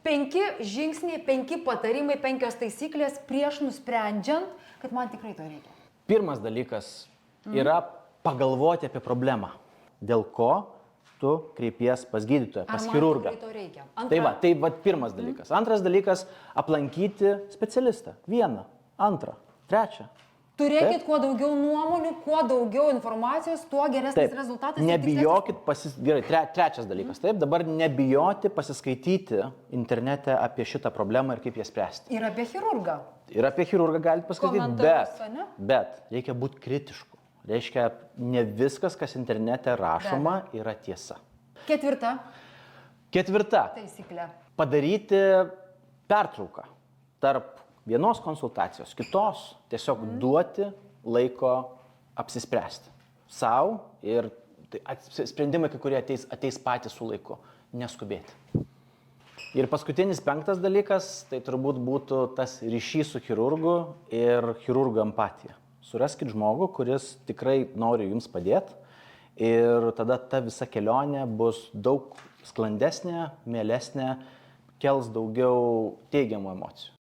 5 žingsniai, 5 patarimai, 5 taisyklės prieš nusprendžiant, kad man tikrai to reikia. Pirmas dalykas yra pagalvoti apie problemą, dėl ko tu kreipies pas gydytoją, pas chirurgą. Ar man tikrai to reikia? Tai va pirmas dalykas. Antras dalykas - aplankyti specialistą. 1, 2, 3. Turėkit kuo daugiau nuomonių, kuo daugiau informacijos, tuo geresnis rezultatas. Nebijokit, gerai, trečias dalykas. Taip, dabar nebijoti pasiskaityti internete apie šitą problemą ir kaip ją spręsti. Ir apie chirurgą. Ir apie chirurgą galite paskaityti, bet reikia būti kritišku. Reiškia, ne viskas, kas internete rašoma, yra tiesa. Ketvirta taisyklė. Padaryti pertrauką tarp vienos konsultacijos, kitos, tiesiog duoti laiko apsispręsti. Sau ir sprendimai, kai kurie ateis patys su laiku, neskubėti. Ir paskutinis 5 dalykas, tai turbūt būtų tas ryšys su chirurgu ir chirurgo empatija. Suraskit žmogų, kuris tikrai nori jums padėti ir tada ta visa kelionė bus daug sklandesnė, mielesnė, kels daugiau teigiamų emocijų.